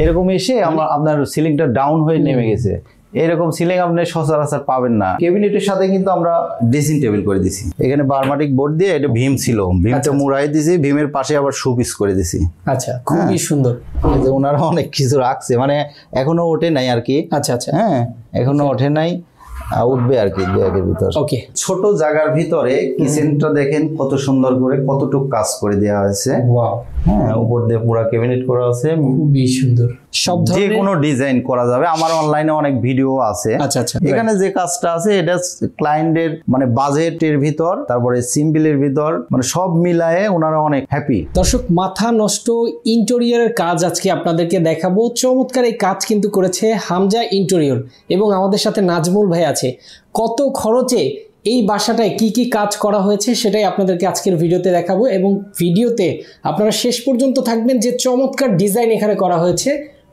এরকম এসে আপনার সিলিংটা ডাউন হয়ে নেমে গেছে। এরকম সিলিং আপনি সচরাচর পাবেন না। ক্যাবিনেটের সাথে কিন্তু আমরা ড্রেসিং টেবিল করে দিছি। এখানে বারমাটিক বোর্ড দিয়ে, এটা ভীম ছিল, ভীমটা মুড়াই দিছি, ভীমের পাশে আবার শোপিস করে দিছি। আচ্ছা, খুবই সুন্দর। ওনারা অনেক কিছু রাখছে, মানে এখনো ওঠে নাই আর কি। আচ্ছা আচ্ছা, হ্যাঁ এখনো ওঠে নাই, উঠবে আর কি 2 একের ভিতর। ওকে, ছোট জায়গার ভিতরে কিচেনটা দেখেন কত সুন্দর করে, কতটুকু কাজ করে দেওয়া হয়েছে। ওয়াও, হ্যাঁ উপর দিয়ে পুরো ক্যাবিনেট করা আছে, খুবই সুন্দর। সব যে কোনো ডিজাইন করা যাবে। আমার অনলাইনে অনেক ভিডিও আছে। আচ্ছা আচ্ছা, এখানে যে কাজটা আছে এটা ক্লায়েন্টের মানে বাজেটের ভিতর, তারপরে সিম্পলের ভিতর, মানে সব মিলায়ে ওনারা অনেক হ্যাপি। দর্শক, মাথা নষ্ট ইন্টেরিয়রের কাজ আজকে আপনাদেরকে দেখাবো। চমৎকার এই কাজ কিন্তু করেছে হামজা ইন্টেরিয়র, এবং আমাদের সাথে নাজমুল ভাই আছে। কত খরচে এই বাসাটায় কি কি কাজ করা হয়েছে সেটাই আপনাদেরকে আজকের ভিডিওতে দেখাবো, এবং ভিডিওতে আপনারা শেষ পর্যন্ত থাকবেন। যে চমৎকার ডিজাইন এখানে করা হয়েছে,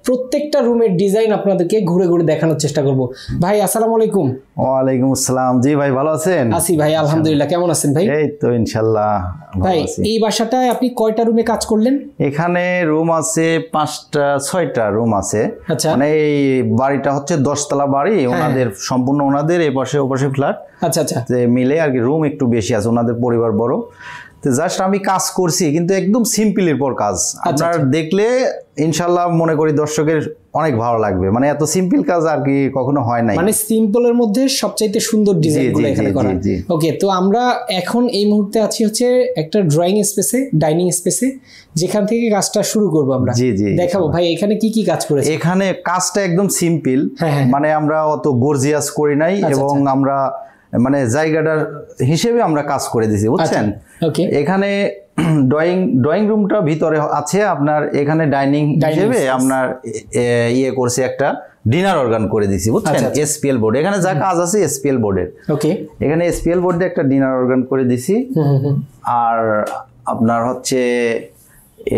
প্রত্যেকটা রুমের ডিজাইন আপনাদেরকে ঘুরে ঘুরে দেখানোর চেষ্টা করব। ভাই আসসালামু আলাইকুম। ওয়ালাইকুম আসসালাম। জি ভাই, ভালো আছেন? আছি ভাই, আলহামদুলিল্লাহ। কেমন আছেন ভাই? এই তো ইনশাআল্লাহ ভাই, এই বাসাটায় আপনি কয়টা রুমে কাজ করলেন? এখানে রুম আছে 5টা 6টা রুম আছে। আচ্ছা, মানে এই বাড়িটা হচ্ছে 10 তলা বাড়ি, ওনাদের সম্পূর্ণ ওনাদের, এপাশে ওপাশে ফ্ল্যাট। আচ্ছা আচ্ছা, মিলে আর কি রুম একটু বেশি আছে, ওনাদের পরিবার বড়। তো জাস্ট আমি কাজ করছি, কিন্তু একদম সিম্পলের পর কাজ। আপনার দেখলে ইনশাল্লাহ মনে করি দর্শকের অনেক ভালো লাগবে। মানে এত সিম্পল কাজ আর কি কখনো হয় নাই, মানে সিম্পলের মধ্যে সবচাইতে সুন্দর ডিজাইনগুলো এখানে করা। ওকে, তো আমরা এখন এই মুহূর্তে আছি হচ্ছে একটা ড্রয়িং স্পেসে, ডাইনিং স্পেসে, যেখান থেকে কাজটা শুরু করব আমরা। দেখাবো ভাই এখানে কি কি কাজ করেছে। এখানে কাজটা একদম সিম্পল, মানে আমরা অত গর্জিয়াস করি নাই, এবং আমরা মানে জায়গাটার হিসেবে আমরা কাজ করে দিছি, বুঝছেন। এখানে ড্রয়িং রুমটা ভিতরে আছে আপনার, এখানে ডাইনিং হিসেবে আপনার ইয়ে করছে, একটা ডিনার অর্গান করে দিছি, বুঝছেন। এসপিএল বোর্ড, এখানে যা কাজ আছে এসপিএল বোর্ডের। এখানে এসপিএল বোর্ডে একটা ডিনার অর্গান করে দিছি। আর আপনার হচ্ছে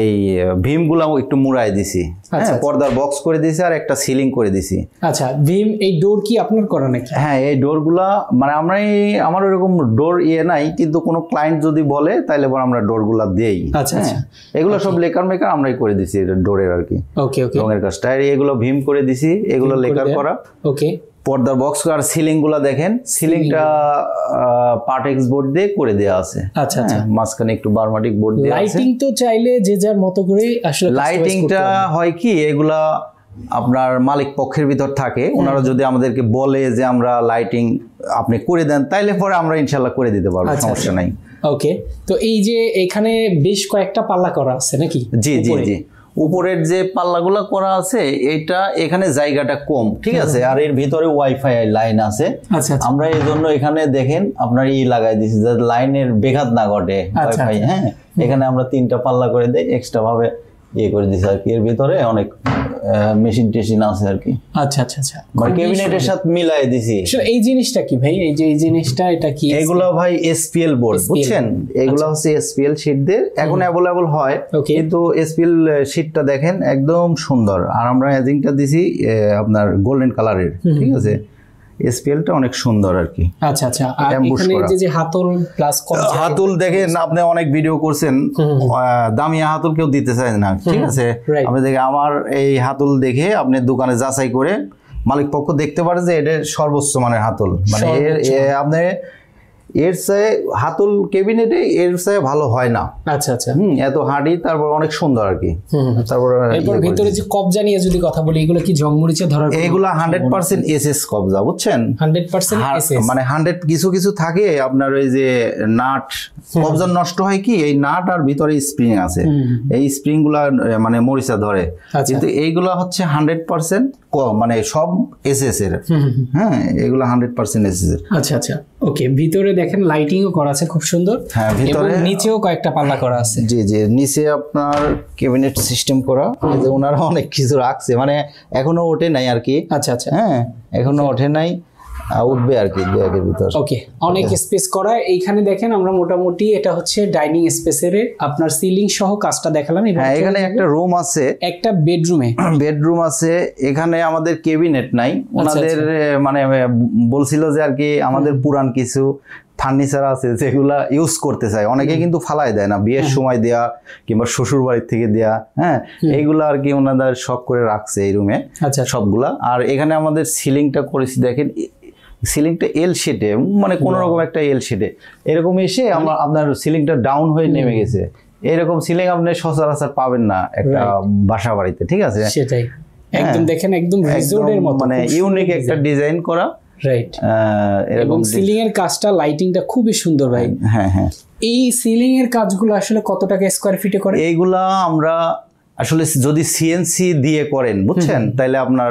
এই ভীমগুলা একটু মুড়াই দিছি, পর্দার বক্স করে দিছি, আর একটা সিলিং করে দিছি। আচ্ছা, ভীম এই ডোর কি আপনার করা নাকি? হ্যাঁ, এই ডোরগুলা মানে আমার ওরকম ডোর ইয়ে নাই, কিন্তু কোনো ক্লায়েন্ট যদি বলে তাহলে আমরা ডোরগুলা দেই। আচ্ছা, এগুলো সব লেকার মেকার আমরাই করে দিছি ডোরের আর কি। ওকে ওকে, রঙের কাজটা এগুলো ভীম করে দিছি, এগুলো লেকার করা। ওকে, পর্দার বক্স আর সিলিং গুলা দেখেন, সিলিংটা পার্টেক্স বোর্ড দিয়ে করে দেওয়া আছে। আচ্ছা আচ্ছা, মাঝখানে একটু বারমাটিক বোর্ড দেওয়া আছে। লাইটিং তো চাইলে যে যার মতো করে আসলে লাইটিংটা হয় কি, এগুলা আপনার মালিক পক্ষের ভিতর থাকে। ওনারা যদি আমাদেরকে বলে যে আমরা লাইটিং আপনি করে দেন, তাইলে পরে আমরা ইনশাল্লাহ করে দিতে পারবো, সমস্যা নাই। ওকে, তো এই যে এখানে বেশ কয়েকটা পাল্লা করা আছে নাকি? জি জি জি, উপরের যে পাল্লাগুলো করা আছে এটা, এখানে জায়গাটা কম, ঠিক আছে। আর এর ভিতরে ওয়াইফাই লাইন আছে। আমরা এই জন্য এখানে দেখেন আপনার লাগাই দিচ্ছি, যাতে লাইনের বেঘাত না ঘটে ওয়াইফাই। হ্যাঁ, এখানে আমরা 3টা পাল্লা করে দেই, এক্সট্রা ভাবে ইয়ে করে দিচ্ছি আর কি। এর ভিতরে অনেক মেশিন টেশিন আছে আর কি। আচ্ছা আচ্ছা আচ্ছা, মানে ক্যাবিনেটের সাথে মিলাই দিছি। এই জিনিসটা কি ভাই? এই যে এই জিনিসটা, এটা কি? এগুলো ভাই এসপিএল বোর্ড, বুঝছেন। এগুলো হচ্ছে এসপিএল শীট দিয়ে এখন অ্যাভেলেবল হয়, কিন্তু এসপিএল শীটটা দেখেন একদম সুন্দর। আর আমরা এজিংটা দিছি আপনার গোল্ডেন কালারের, ঠিক আছে। এসপিএলটা অনেক সুন্দর আর কি। আচ্ছা আচ্ছা, আর এখানে যে হাতল প্লাস হাতল দেখেন, আপনি অনেক ভিডিও করছেন, দামি হাতল কেউ দিতে চায় না, ঠিক আছে। আপনি দেখে আমার এই হাতল দেখে আপনি দোকানে যাচাই করে মালিক পক্ষ দেখতে পারে যে এটা সর্বোচ্চ মানের হাতল। মানে আপনি এর চেয়ে হাতল ক্যাবিনেটে এর চেয়ে ভালো হয় না। আচ্ছা আচ্ছা, এত হার্ডি, তারপর অনেক সুন্দর আর কি। তারপর এরপর ভিতরে যে কবজা নিয়ে যদি কথা বলি, এগুলো কি জংমরিচে ধরার? এগুলা 100% এসএস কবজা, বুঝছেন। 100% এসএস, মানে 100 কিছু কিছু থাকে আপনার ওই যে নাট কবজা নষ্ট হয় কি, এই নাট আর ভিতরে স্প্রিং আছে, এই স্প্রিং গুলা মানে মরিচা ধরে। কিন্তু এইগুলা হচ্ছে 100% মানে সব এসএস এর। হ্যাঁ, এগুলা 100% এসএস এর। আচ্ছা আচ্ছা, ওকে। ভিতরে দেখেন লাইটিংও করা আছে খুব সুন্দর। হ্যাঁ, ভিতরে নিচেও কয়েকটা পাল্লা করা আছে। জি জি, নিচে আপনার ক্যাবিনেট সিস্টেম করা। এই যে ওনারা অনেক কিছু রাখছে, মানে এখনো ওঠে নাই আর কি। আচ্ছা আচ্ছা, হ্যাঁ এখনো ওঠে নাই, উঠবে আর কি 2 একের ভিতর। ওকে, অনেক স্পেস করা। এইখানে দেখেন আমরা মোটামুটি এটা হচ্ছে ডাইনিং স্পেসের আপনার সিলিং সহ কাজটা দেখালাম। হ্যাঁ, এখানে একটা রুম আছে, একটা বেডরুম আছে। এখানে আমাদের ক্যাবিনেট নাই, ওনাদের মানে বলছিল যে আর কি আমাদের পুরান কিছু ফার্নিচার আছে যেগুলা ইউজ করতে চায়, অনেকে কিন্তু ফালাই দেয় না, বিয়ের সময় দেয়া কিংবা শ্বশুর বাড়ির থেকে দেয়া, হ্যাঁ এইগুলা আর কি ওনাদের শখ করে রাখছে এই রুমে সবগুলা। আর এখানে আমাদের সিলিংটা করেছি দেখেন, সিলিংটা এল শেডে, মানে কোনো রকম একটা এল শেডে এরকম এসে আপনার সিলিংটা ডাউন হয়ে নেমে গেছে। এরকম সিলিং আপনি সচরাচর পাবেন না একটা বাসা বাড়িতে, ঠিক আছে? সেটাই একদম দেখেন একদম রিসোর্টের মতো, মানে ইউনিক একটা ডিজাইন করা, রাইট। এবং সিলিং এর কাজটা, লাইটিংটা খুবই সুন্দর ভাই। হ্যাঁ হ্যাঁ। এই সিলিং এর কাজগুলো আসলে কত টাকা স্কয়ার ফিটে করে? এইগুলা আমরা আসলে যদি সিএনসি দিয়ে করেন বুঝছেন, তাহলে আপনার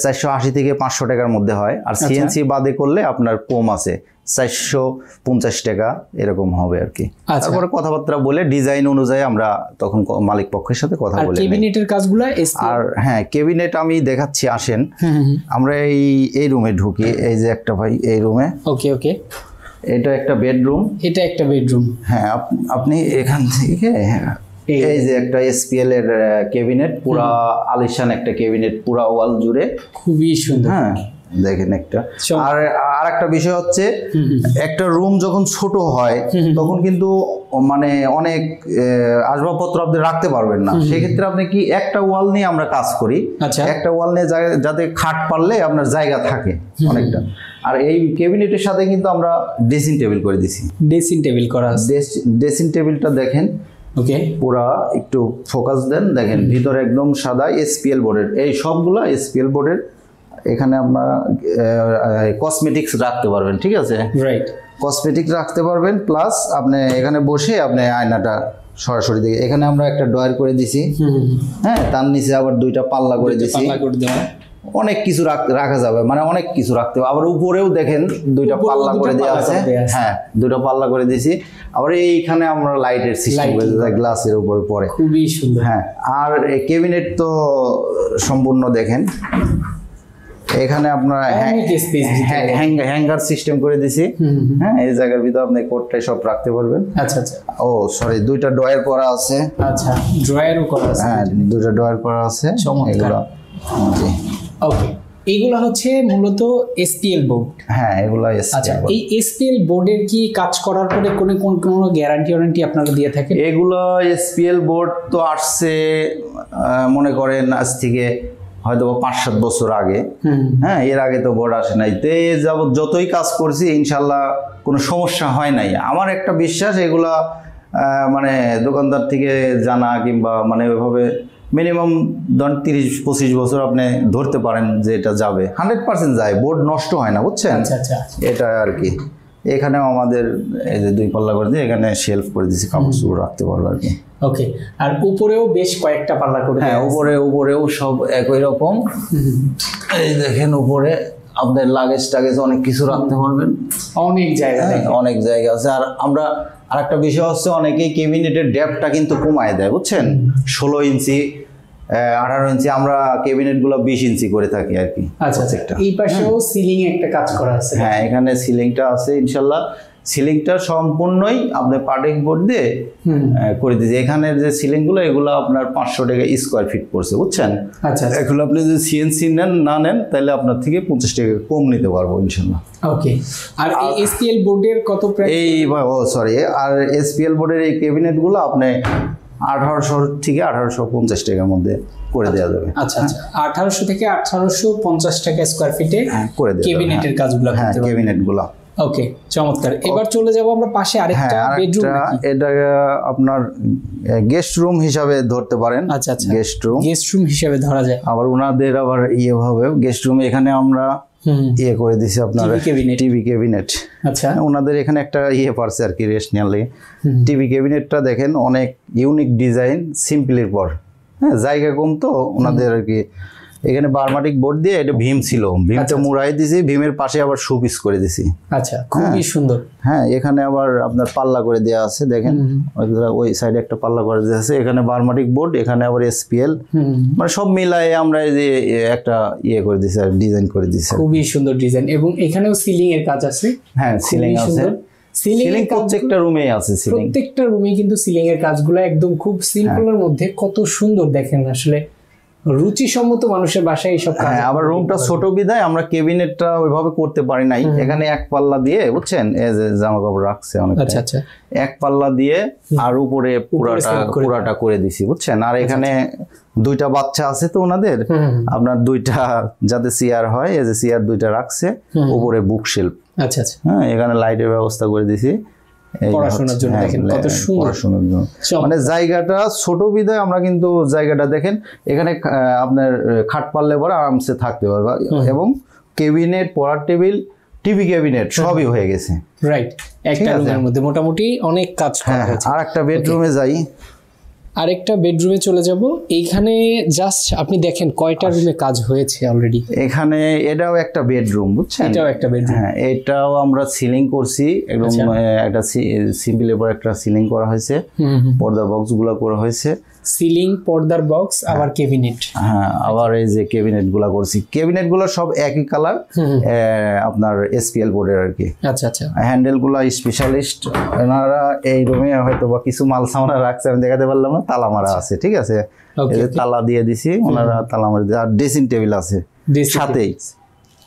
480 থেকে 500 টাকার মধ্যে হয়। আর সিএনসি বাদে করলে আপনার কম আছে, 450 টাকা এরকম হবে আর কি। তারপরে কথাবার্তা বলে ডিজাইন অনুযায়ী আমরা তখন মালিক পক্ষের সাথে কথা বলে। ক্যাবিনেটের কাজগুলো আর হ্যাঁ ক্যাবিনেট আমি দেখাচ্ছি, আসেন আমরা এই রুমে ঢুকি। এই যে একটা ভাই এই রুমে, ওকে ওকে, এটা একটা বেডরুম, এটা একটা বেডরুম। হ্যাঁ আপনি এখান থেকে এই যে একটা এসপিএল এর ক্যাবিনেট, পুরা আলিশান একটা ক্যাবিনেট, পুরা ওয়াল জুড়ে, খুবই সুন্দর। হ্যাঁ দেখেন একটা। আর একটা বিষয় হচ্ছে, একটা রুম যখন ছোট হয় তখন কিন্তু মানে অনেক আসবাবপত্র আপনি রাখতে পারবেন না, সেক্ষেত্রে আপনি কি একটা ওয়াল নিয়ে আমরা কাজ করি, একটা ওয়াল নিয়ে যাতে খাট পারলে আপনার জায়গা থাকে অনেকটা। আর এই ক্যাবিনেটের সাথে কিন্তু আমরা ড্রেসিং টেবিল করে দিছি। ড্রেসিং টেবিল করা আছে। ড্রেসিং টেবিলটা দেখেন, ওকে, পুরা একটু ফোকাস দেন, দেখেন ভিতরে একদম সাদা এসপিএল বোর্ডের, এই সবগুলা এসপিএল বোর্ডের। এখানে আপনারা কসমেটিক্স রাখতে পারবেন, ঠিক আছে? রাইট, কসমেটিক্স রাখতে পারবেন, প্লাস আপনি এখানে বসে আপনি আয়নাটা সরাসরি দেখে। এখানে আমরা একটা ড্রয়ার করে দিছি, হ্যাঁ, তার নিচে আবার দুইটা পাল্লা করে দিছি। অনেক কিছু রাখা যাবে, মানে অনেক কিছু রাখতে হবে। আবার উপরেও দেখেন দুইটা পাল্লা করে দেওয়া আছে, হ্যাঁ দুইটা পাল্লা করে দিয়েছি। আবার এইখানে আমরা লাইটের সিস্টেম করে দিয়েছি গ্লাসের উপরে পরে, খুবই সুন্দর। হ্যাঁ, আর ক্যাবিনেট তো সম্পূর্ণ দেখেন, এখানে আপনার হ্যাঙ্গার সিস্টেম করে দিছি, হ্যাঁ, এই জায়গার ভিতরে আপনি কোটটাই সব রাখতে পারবেন। আচ্ছা আচ্ছা, ও সরি, দুইটা ড্রয়ার করা আছে। আচ্ছা, ড্রয়ারও করা আছে, হ্যাঁ দুইটা ড্রয়ার করা আছে। এগুলো ওকে, এইগুলো হচ্ছে মূলত এসপিএল বোর্ড। হ্যাঁ এগুলো আচ্ছা, এই এসপিএল বোর্ডের কি কাজ করার পরে কোনো গ্যারান্টি আপনারা দিয়ে থাকেন? এগুলো এসপিএল বোর্ড তো আসছে মনে করেন আজ থেকে হয়তো 5-7 বছর আগে, হ্যাঁ, এর আগে তো বোর্ড আসে নাই। তে যাবত যতই কাজ করছি ইনশাল্লাহ কোনো সমস্যা হয় নাই। আমার একটা বিশ্বাস, এগুলা মানে দোকানদার থেকে জানা কিংবা মানে ওইভাবে মিনিমাম 30-25 বছর আপনি ধরতে পারেন যে এটা যাবে, 100% যায়, বোর্ড নষ্ট হয় না, বুঝছেন? এটা আর কি। এখানেও আমাদের এই যে 2 পাল্লা করে দিয়ে এখানে শেলফ করে দিয়েছি, কাপড় চোপড় রাখতে পারবো আর কি। ওকে, আর উপরেও বেশ কয়েকটা পাল্লা করে, হ্যাঁ উপরেও সব একই রকম। এই দেখেন উপরে আপনাদের লাগেজ টাগেজ অনেক কিছু রাখতে পারবেন, অনেক জায়গা, অনেক জায়গা আছে। আর আমরা আরেকটা বিষয় হচ্ছে, অনেকেই ক্যাবিনেটের ডেপথটা কিন্তু কমায় দেয়, বুঝছেন? 16 ইঞ্চি 18 ইঞ্চি, আমরা ক্যাবিনেট গুলো 20 ইঞ্চি করে থাকি আর কি। আচ্ছা, এই পাশেও সিলিং একটা কাজ করা আছে। হ্যাঁ এখানে সিলিংটা আছে ইনশাল্লাহ। সিলিংটা সম্পূর্ণই আপনার পার্টিং বোর্ড দিয়ে করে দিয়েছি। এখানের যে সিলিং গুলো, এগুলো আপনার 500 টাকা স্কোয়ার ফিট পড়ছে, বুঝছেন? আচ্ছা, এগুলো আপনি যদি সিএনসি না নেন তাহলে আপনার থেকে 50 টাকা কম নিতে পারবো ইনশাল্লাহ। ওকে, আর এই এসপিএল বোর্ডের কত প্রাইস? আর এসপিএল বোর্ডের এই ক্যাবিনেট গুলো আপনি 1800 থেকে 1850 টাকার মধ্যে করে দেওয়া যাবে। আচ্ছা আচ্ছা, 1800 থেকে 1850 টাকা স্কোয়ার ফিটে করে দেওয়া ক্যাবিনেটের কাজগুলো, হ্যাঁ ক্যাবিনেটগুলো। ওকে, চমৎকার। এবার চলে যাব আমরা পাশে আরেকটা বেডরুম। এটা আপনার গেস্ট রুম হিসাবে ধরতে পারেন। আচ্ছা আচ্ছা, গেস্ট রুম হিসাবে ধরা যায়। আবার ওনাদের আবার ভাবে গেস্ট রুম, এখানে আমরা করে দিছি আপনার টিভি ক্যাবিনেট। আচ্ছা, ওনাদের এখানে একটা পারছে আর কি, রেস্ট নেওয়ার লাগে। টিভি ক্যাবিনেটটা দেখেন অনেক ইউনিক ডিজাইন, সিম্পলের পর, হ্যাঁ জায়গা কম তো ওনাদের আর কি। এখানে বারমাটিক বোর্ড দিয়ে, এটা ভীম ছিল, ভীমটা মুড়াই দিছি, ভীমের পাশে আবার শোপিস করে দিছি। আচ্ছা, খুবই সুন্দর। হ্যাঁ এখানে আবার আপনার পাল্লা করে দেওয়া আছে, দেখেন ওই সাইডে একটা পাল্লা করে দেওয়া আছে। এখানে বারমাটিক বোর্ড, এখানে আবার এসপিএল, মানে সব মিলায়ে আমরা এই যে একটা করে দিছি, ডিজাইন করে দিছি। খুবই সুন্দর ডিজাইন। এবং এখানেও সিলিং এর কাজ আছে। হ্যাঁ সিলিং আছে, সিলিং প্রত্যেকটা রুমেই আছে, প্রত্যেকটা রুমে কিন্তু সিলিং এর কাজগুলো একদম খুব সিম্পলের মধ্যে কত সুন্দর দেখেন আসলে। রুচিসম্মত মানুষের বাসায় এইসব কাজ। হ্যাঁ, আবার রুমটা ছোট বিধায় আমরা কেবিনেটটা ওইভাবে করতে পারি নাই। এখানে এক পাল্লা দিয়ে বুঝছেন, এই যে জামা কাপড় রাখছে অনেক, আচ্ছা আচ্ছা, এক পাল্লা দিয়ে আর উপরে পুরাটা করে দিছি বুঝছেন। আর এখানে দুইটা বাচ্চা আছে তো ওনাদের, আপনার দুইটা যাতে চেয়ার হয়, এই যে চেয়ার দুইটা রাখছে, উপরে বুকশেলফ। আচ্ছা আচ্ছা, হ্যাঁ, এখানে লাইটের ব্যবস্থা করে দিছি পড়াশোনার জন্য। দেখেন কত সুন্দর পড়াশোনার জন্য, মানে জায়গাটা ছোট বিধায় আমরা কিন্তু জায়গাটা দেখেন, এখানে আপনার খাট পারলে পরে আরামসে থাকতে পারবে, এবং কেবিনেট, পড়ার টেবিল, টিভি ক্যাবিনেট সবই হয়ে গেছে। রাইট, একটা রুমের মধ্যে মোটামুটি অনেক কাজ করা হয়েছে। আর একটা বেডরুমে যাই, আরেকটা বেডরুমে চলে যাব। এইখানে জাস্ট আপনি দেখেন কয়টা রুমে কাজ হয়েছে অলরেডি। এখানে এটাও একটা বেডরুম বুঝছেন, এটাও একটা বেডরুম। হ্যাঁ, এটাও আমরা সিলিং করছি একদম, একটা সিম্পল এর পর একটা সিলিং করা হয়েছে, পর্দা বক্স গুলো করা হয়েছে, সিলিং, পর্দার বক্স, আবার ক্যাবিনেট। হ্যাঁ, আবার এই যে ক্যাবিনেট গুলা করছি, ক্যাবিনেট গুলো সব একই কালার, আপনার এসপিএল বোর্ডের আর কি। আচ্ছা আচ্ছা, হ্যান্ডেল গুলা স্পেশালিস্ট, ওনারা এই রুমে হয়তো বা কিছু মাল সামানা রাখছে, আমি দেখাতে পারলাম না, তালা মারা আছে, ঠিক আছে, এই যে তালা দিয়ে দিছি, ওনারা তালা মারা দিয়ে। আর ড্রেসিং টেবিল আছে সাথেই,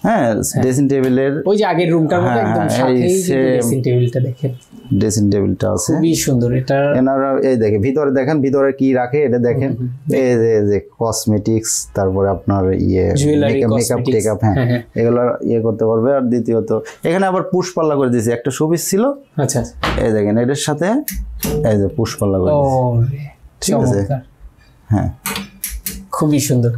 হ্যাঁ, ড্রেসিং টেবিলের ওই যে আগের রুমটার মধ্যে একদম সাথেই ড্রেসিং টেবিলটা দেখেন, ড্রেসিং টেবিলটা আছে, খুবই সুন্দর। এটা এনারা এই দেখেন ভিতরে, দেখেন ভিতরে কি রাখে এটা দেখেন, এই যে কসমেটিক্স, তারপরে আপনার মেকআপ টেকআপ, হ্যাঁ, এগুলো করতে পারবে। আর দ্বিতীয়ত এখানে আবার পুশ পাল্লা করে দিয়েছি, একটা শোপিস ছিল, আচ্ছা, এই দেখেন এটার সাথে এই যে পুশ পাল্লা করে দিয়েছি, ঠিক আছে, হ্যাঁ, খুবই সুন্দর।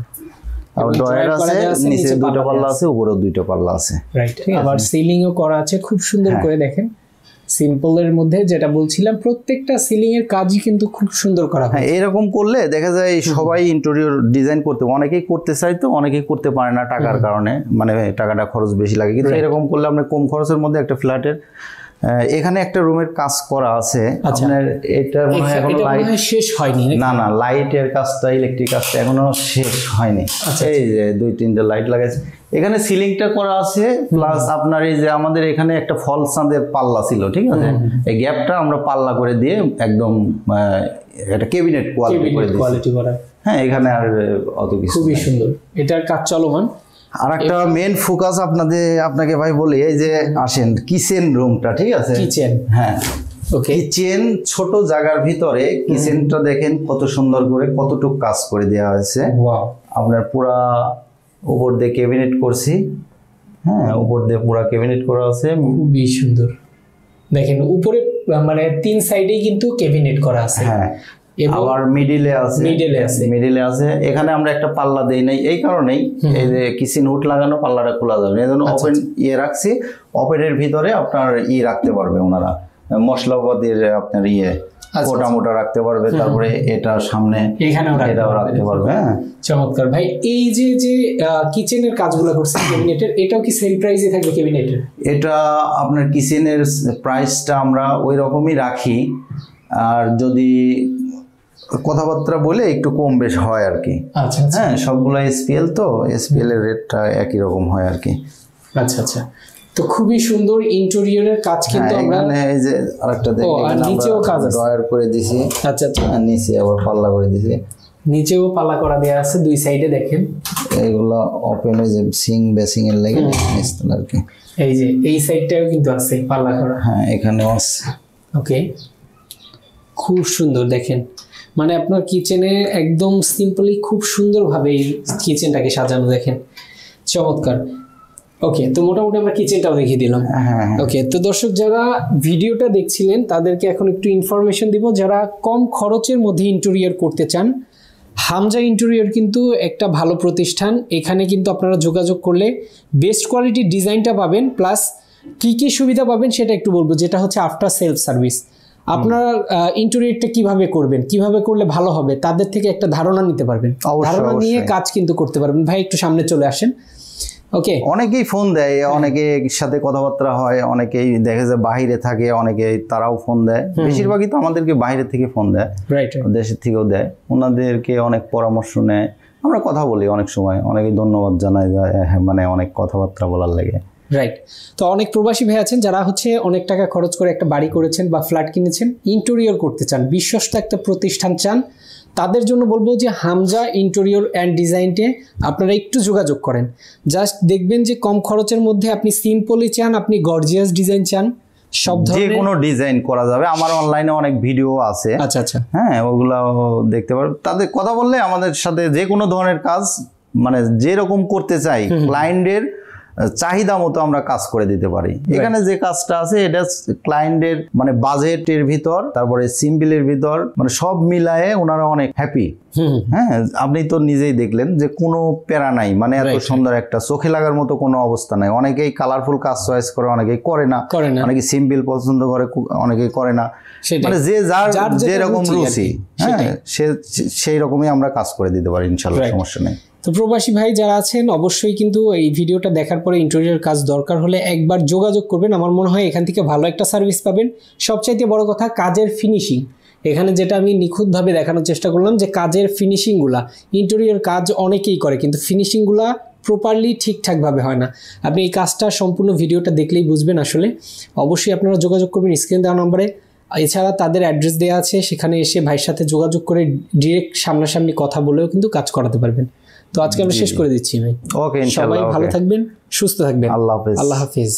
আবার ডয়ার আছে, নিচে দুটো পাল্লা আছে, উপরেও দুটো পাল্লা আছে, রাইট। আবার সিলিংও করা আছে খুব সুন্দর করে, দেখেন সিম্পলের মধ্যে যেটা বলছিলাম, প্রত্যেকটা সিলিং এর কাজই কিন্তু খুব সুন্দর করা হয়। এরকম করলে দেখা যায় সবাই ইন্টেরিয়র ডিজাইন করতে, অনেকেই করতে চায় তো অনেকেই করতে পারে না টাকার কারণে, মানে টাকাটা খরচ বেশি লাগে, কিন্তু এরকম করলে আপনি কম খরচের মধ্যে একটা ফ্ল্যাটের, এখানে একটা রুমের কাজ করা আছে আপনার, এটা মনে হয় এখনো লাইট শেষ হয়নি, না লাইটের কাজটা, ইলেকট্রিক কাজটা এখনো শেষ হয়নি। এই যে 2-3টা লাইট লাগাইছে, এখানে সিলিংটা করা আছে, প্লাস আপনার এই যে আমাদের এখানে একটা ফল চাঁদের পাল্লা ছিল, ঠিক আছে, এই গ্যাপটা আমরা পাল্লা করে দিয়ে একদম একটা ক্যাবিনেট কোয়ালিটি করা। হ্যাঁ, এখানে আর অত কিছু, খুবই সুন্দর, এটার কাজ চলমান। আর একটা মেন ফোকাস আপনাকে ভাই বলি, এই যে আসেন কিচেন রুমটা, ঠিক আছে, কিচেন, হ্যাঁ, কিচেন ছোট জায়গার ভিতরে কিচেনটা দেখেন কত সুন্দর করে, কতটুকু কাজ করে দেওয়া হয়েছে। আপনার পুরা উপর দিয়ে ক্যাবিনেট করছি, হ্যাঁ, উপর দিয়ে পুরা ক্যাবিনেট করা আছে, খুবই সুন্দর। দেখেন উপরে মানে 3 সাইডেই কিন্তু ক্যাবিনেট করা আছে, হ্যাঁ, আবার মিডিলে আছে। এখানে আমরা একটা পাল্লা দেই নাই এই কারণেই, এই যে কিচেন হুড লাগানো, পাল্লাটা খোলা যাবে না, এজন্য ওপেন রাখছি। ওপেনের ভিতরে আপনার রাখতে পারবে ওনারা, মশলাপাতির আপনার মোটা মোটা রাখতে পারবে, তারপরে এটা সামনে এটাও রাখতে পারবে। হ্যাঁ, চমৎকার ভাই। এই যে কিচেনের কাজগুলো করছে ক্যাবিনেটের, এটাও কি সেম প্রাইসে থাকবে ক্যাবিনেটের? এটা আপনার কিচেনের প্রাইসটা আমরা ওই রকমই রাখি, আর যদি কথাবার্তা বলে একটু কম বেশ হয় আর কি। আচ্ছা, হ্যাঁ, সবগুলো এসপিএল তো, এসপিএল এর রেটটা একই রকম হয় আর কি। আচ্ছা আচ্ছা, তো খুবই সুন্দর ইন্টেরিয়রের কাজ কিন্তু আমরা, এই যে আরেকটা দেখেন, নিচেও কাজ আছে, ডয়ার করে দিছি। আচ্ছা আচ্ছা, নিচে আবার পাল্লা করে দিছি, নিচেও পাল্লা করা দেয়া আছে, 2 সাইডে দেখেন এগুলো ওপেন, এই যে বেসিং এর লাগে নিচতলা আর কি। এই যে এই সাইডটাও কিন্তু আছে পাল্লা করা, হ্যাঁ, এখানেও আছে। ওকে, খুব সুন্দর। দেখেন মানে আপনার কিচেনে একদম সিম্পলি খুব সুন্দরভাবে এই কিচেনটাকে সাজানো, দেখেন চমৎকার। ওকে, তো মোটামুটি আমরা কিচেনটাও দেখিয়ে দিলাম। ওকে, তো দর্শক যারা ভিডিওটা দেখছিলেন তাদেরকে এখন একটু ইনফরমেশন দিব, যারা কম খরচের মধ্যে ইন্টেরিয়র করতে চান, হামজা ইন্টেরিয়র কিন্তু একটা ভালো প্রতিষ্ঠান। এখানে কিন্তু আপনারা যোগাযোগ করলে বেস্ট কোয়ালিটির ডিজাইনটা পাবেন, প্লাস কি কি সুবিধা পাবেন সেটা একটু বলবো, যেটা হচ্ছে আফটার সেলফ সার্ভিস। আপনারা ইন্টেরিয়রটা কিভাবে করবেন, কিভাবে করলে ভালো হবে, তাদের থেকে একটা ধারণা নিতে পারবেন, ধারণা নিয়ে কাজ কিন্তু করতে পারবেন। ভাই একটু সামনে চলে আসেন। ওকে, অনেকেই ফোন দেয়, অনেকের সাথে কথাবার্তা হয়, অনেকেই দেখে যে বাইরে থাকে, অনেকেই তারাও ফোন দেয়, বেশিরভাগই তো আমাদেরকে বাইরে থেকে ফোন দেয়, দেশের থেকেও দেয়, ওনাদেরকে অনেক পরামর্শ নেয়, আমরা কথা বলি অনেক সময়, অনেকে ধন্যবাদ জানায়, মানে অনেক কথাবার্তা বলার লাগে। রাইট, তো অনেক প্রবাসী ভাই আছেন যারা হচ্ছে অনেক টাকা খরচ করে একটা বাড়ি করেছেন বা ফ্ল্যাট কিনেছেন, ইন্টেরিয়র করতে চান, বিশ্বস্ত একটা প্রতিষ্ঠান চান, তাদের জন্য বলবো যে হামজা ইন্টেরিয়র অ্যান্ড ডিজাইনটে আপনারা একটু যোগাযোগ করেন। জাস্ট দেখবেন যে কম খরচের মধ্যে আপনি সিম্পলি চান, আপনি গর্জিয়াস ডিজাইন চান, সব যে কোনো ডিজাইন করা যাবে। আমার অনলাইনে অনেক ভিডিও আছে, আচ্ছা আচ্ছা, হ্যাঁ, ওগুলো দেখতে পারো। তাদের কথা বললে আমাদের সাথে যে কোনো ধরনের কাজ মানে যেরকম করতে চাই ক্লায়েন্টের চাহিদা মতো আমরা কাজ করে দিতে পারি। এখানে যে কাজটা আছে এটা ক্লায়েন্টের মানে বাজেটের ভিতর, তারপরে সিম্পলের ভিতর, মানে সব মিলায়ে ওনারা অনেক হ্যাপি। হ্যাঁ, আপনি তো নিজেই দেখলেন যে কোনো প্যারা নাই, মানে এত সুন্দর একটা চোখে লাগার মতো কোনো অবস্থা নাই। অনেকেই কালারফুল কাজ চয়েস করে, অনেকেই করে না, অনেকে সিম্পল পছন্দ করে, অনেকেই করে না, মানে যে যার যেরকম রুচি, হ্যাঁ, সেই রকমই আমরা কাজ করে দিতে পারি ইনশাআল্লাহ, সমস্যা নেই। তো প্রবাসী ভাই যারা আছেন অবশ্যই কিন্তু এই ভিডিওটা দেখার পরে ইন্টেরিয়র কাজ দরকার হলে একবার যোগাযোগ করবেন। আমার মনে হয় এখান থেকে ভালো একটা সার্ভিস পাবেন। সবচাইতে বড় কথা কাজের ফিনিশিং, এখানে যেটা আমি নিখুঁতভাবে দেখানোর চেষ্টা করলাম যে কাজের ফিনিশিংগুলা, ইন্টেরিয়র কাজ অনেকেই করে কিন্তু ফিনিশিংগুলা প্রপারলি ঠিকঠাকভাবে হয় না। আপনি এই কাজটা সম্পূর্ণ ভিডিওটা দেখলেই বুঝবেন। আসলে অবশ্যই আপনারা যোগাযোগ করবেন স্ক্রিন দেওয়া নম্বরে। এছাড়া তাদের অ্যাড্রেস দেওয়া আছে, সেখানে এসে ভাইয়ের সাথে যোগাযোগ করে ডিরেক্ট সামনাসামনি কথা বলেও কিন্তু কাজ করাতে পারবেন। তো আজকে আমরা শেষ করে দিচ্ছি ভাই। ওকে, সবাই ভালো থাকবেন, সুস্থ থাকবেন। আল্লাহ হাফেজ। আল্লাহ হাফেজ।